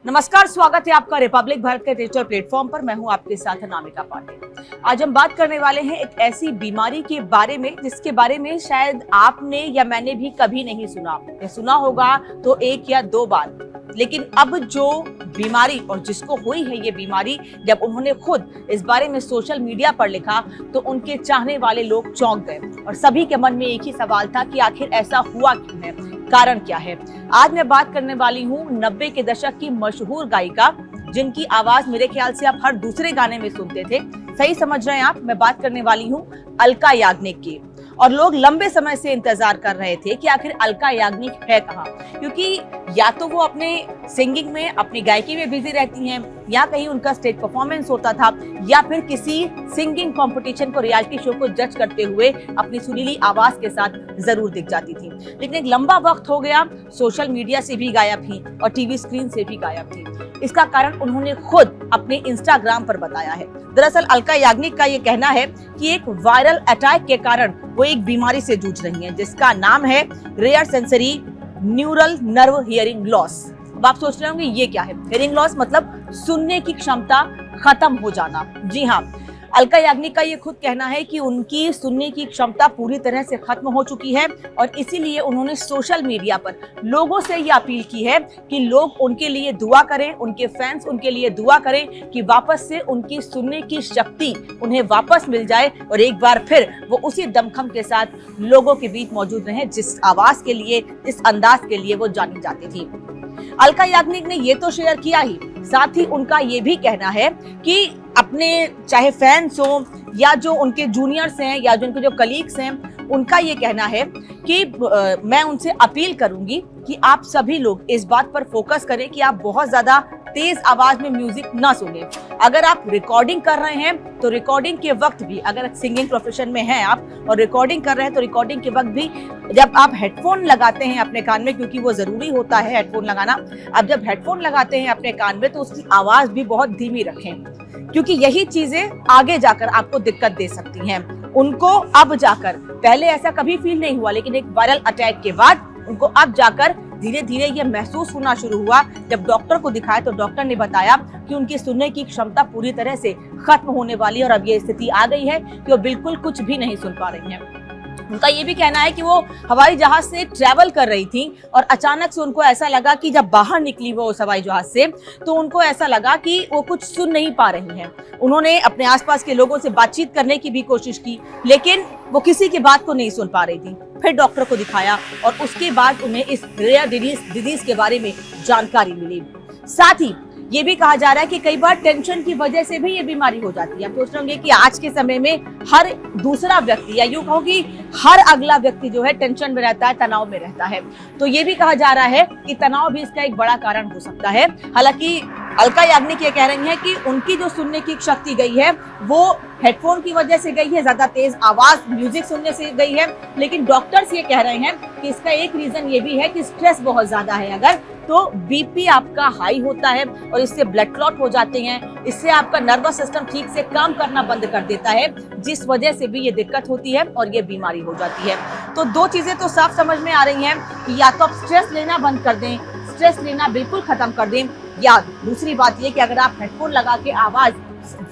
नमस्कार, स्वागत है आपका रिपब्लिक भारत के डिजिटल प्लेटफॉर्म पर। मैं हूं आपके साथ अनामिका पांडे। आज हम बात करने वाले हैं एक ऐसी बीमारी के बारे में जिसके बारे में शायद आपने या मैंने भी कभी नहीं सुना, या सुना होगा तो एक या दो बार। लेकिन अब जो बीमारी और जिसको हुई है ये बीमारी, जब उन्होंने खुद इस बारे में सोशल मीडिया पर लिखा तो उनके चाहने वाले लोग चौंक गए और सभी के मन में एक ही सवाल था कि आखिर ऐसा हुआ क्यों है, कारण क्या है। आज मैं बात करने वाली हूँ 90 के दशक की मशहूर गायिका, जिनकी आवाज मेरे ख्याल से आप हर दूसरे गाने में सुनते थे। सही समझ रहे हैं आप, मैं बात करने वाली हूँ अलका याग्निक की। और लोग लंबे समय से इंतजार कर रहे थे कि आखिर अलका याग्निक है कहाँ, क्योंकि या तो वो अपने सिंगिंग में, अपनी गायकी में बिजी रहती हैं, या कहीं उनका स्टेज परफॉर्मेंस होता था, या फिर किसी सिंगिंग कंपटीशन को, रियलिटी शो को जज करते हुए अपनी सुरीली आवाज के साथ जरूर दिख जाती थी। लेकिन एक लंबा वक्त हो गया, सोशल मीडिया से भी गायब थी और टीवी स्क्रीन से भी गायब थी। इसका कारण उन्होंने खुद अपने इंस्टाग्राम पर बताया है। दरअसल अलका याग्निक का ये कहना है कि एक वायरल अटैक के कारण वो एक बीमारी से जूझ रही हैं, जिसका नाम है rare sensory neural nerve hearing loss. अब आप सोच रहे होंगे ये क्या है। हियरिंग लॉस मतलब सुनने की क्षमता खत्म हो जाना। जी हाँ, अलका याग्निक का ये खुद कहना है कि उनकी सुनने की क्षमता पूरी तरह से खत्म हो चुकी है और इसीलिए उन्होंने सोशल मीडिया पर लोगों से ये अपील की है कि लोग उनके लिए दुआ करें, उनके फैंस उनके लिए दुआ करें कि वापस से उनकी सुनने की शक्ति उन्हें वापस मिल जाए और एक बार फिर वो उसी दमखम के साथ लोगों के बीच मौजूद रहें जिस आवाज के लिए, इस अंदाज के लिए वो जानी जाती थी। अलका याग्निक ने ये तो शेयर किया ही, साथ ही उनका ये भी कहना है कि अपने चाहे फैंस हो या जो उनके जूनियर्स हैं या जो उनके जो कलीग्स हैं, उनका ये कहना है कि मैं उनसे अपील करूंगी कि आप सभी लोग इस बात पर फोकस करें कि आप बहुत ज्यादा तेज आवाज में म्यूजिक ना सुने। अगर आप रिकॉर्डिंग कर रहे हैं तो रिकॉर्डिंग के वक्त भी, अगर सिंगिंग प्रोफेशन में हैं आप और रिकॉर्डिंग कर रहे हैं तो रिकॉर्डिंग के वक्त भी जब आप हेडफोन लगाते हैं अपने कान में, क्योंकि वो जरूरी होता है हेडफोन लगाना, अब जब हेडफोन लगाते हैं अपने कान में तो उसकी आवाज भी बहुत धीमी रखें, क्योंकि यही चीजें आगे जाकर आपको दिक्कत दे सकती हैं। उनको अब जाकर, पहले ऐसा कभी फील नहीं हुआ, लेकिन एक वायरल अटैक के बाद उनको अब जाकर धीरे धीरे ये महसूस होना शुरू हुआ। जब डॉक्टर को दिखाया तो डॉक्टर ने बताया कि उनकी सुनने की क्षमता पूरी तरह से खत्म होने वाली है और अब ये स्थिति आ गई है कि वो बिल्कुल कुछ भी नहीं सुन पा रही हैं। उनका ये भी कहना है कि वो हवाई जहाज से ट्रैवल कर रही थी और अचानक से उनको ऐसा लगा कि जब बाहर निकली वो उस हवाई जहाज से तो उनको ऐसा लगा कि वो कुछ सुन नहीं पा रही हैं। उन्होंने अपने आसपास के लोगों से बातचीत करने की भी कोशिश की, लेकिन वो किसी की बात को नहीं सुन पा रही थी। फिर डॉक्टर को दिखाया और उसके बाद उन्हें इस रेयर डिजीज के बारे में जानकारी मिली। साथ ही ये भी कहा जा रहा है कि कई बार टेंशन की वजह से भी ये बीमारी हो जाती है। आप सोच रहे होंगे कि आज के समय में हर दूसरा व्यक्ति, या यूं कहो कि हर अगला व्यक्ति जो है टेंशन में रहता है, तनाव में रहता है। तो ये भी कहा जा रहा है कि तनाव भी इसका एक बड़ा कारण हो सकता है। हालांकि अलका याग्निक ये कह रही हैं कि उनकी जो सुनने की शक्ति गई है वो हेडफोन की वजह से गई है, ज्यादा तेज आवाज म्यूजिक सुनने से गई है। लेकिन डॉक्टर्स ये कह रहे हैं कि इसका एक रीजन ये भी है कि स्ट्रेस बहुत ज्यादा है अगर, तो बीपी आपका हाई होता है और इससे ब्लड क्लॉट हो जाते हैं, इससे आपका नर्वस सिस्टम ठीक से काम करना बंद कर देता है, जिस वजह से भी ये दिक्कत होती है और ये बीमारी हो जाती है। तो दो चीजें तो साफ समझ में आ रही हैं कि या तो आप स्ट्रेस लेना बंद कर दें, स्ट्रेस लेना बिल्कुल खत्म कर दें, या दूसरी बात ये कि अगर आप हेडफोन लगा के आवाज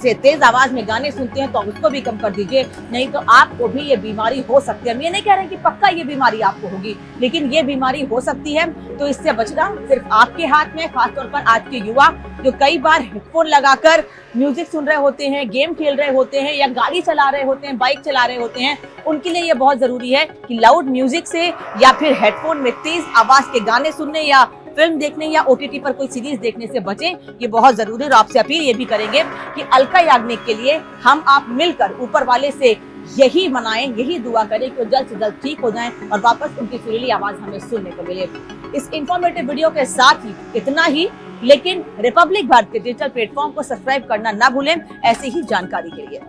से, तेज आवाज में गाने सुनते हैं तो उसको भी कम कर दीजिए, नहीं तो आपको भी ये बीमारी हो सकती है। हम ये नहीं कह रहे कि पक्का ये बीमारी आपको होगी, लेकिन ये बीमारी हो सकती है। तो इससे बचना सिर्फ आपके हाथ में, खासतौर पर आज के युवा जो कई बार हेडफोन लगाकर म्यूजिक सुन रहे होते हैं, गेम खेल रहे होते हैं, या गाड़ी चला रहे होते हैं, बाइक चला रहे होते हैं, उनके लिए ये बहुत जरूरी है कि लाउड म्यूजिक से या फिर हेडफोन में तेज आवाज के गाने सुनने या फिल्म देखने या ओटीटी पर कोई सीरीज देखने से बचें। ये बहुत जरूरी है। और आपसे अपील ये भी करेंगे कि अलका याग्निक के लिए हम आप मिलकर ऊपर वाले से यही मनाएं, यही दुआ करें कि वो जल्द से जल्द ठीक हो जाएं और वापस उनकी सुरीली आवाज हमें सुनने को मिले। इस इंफॉर्मेटिव वीडियो के साथ ही इतना ही, लेकिन रिपब्लिक भारत के डिजिटल प्लेटफॉर्म को सब्सक्राइब करना ना भूलें ऐसी ही जानकारी के लिए।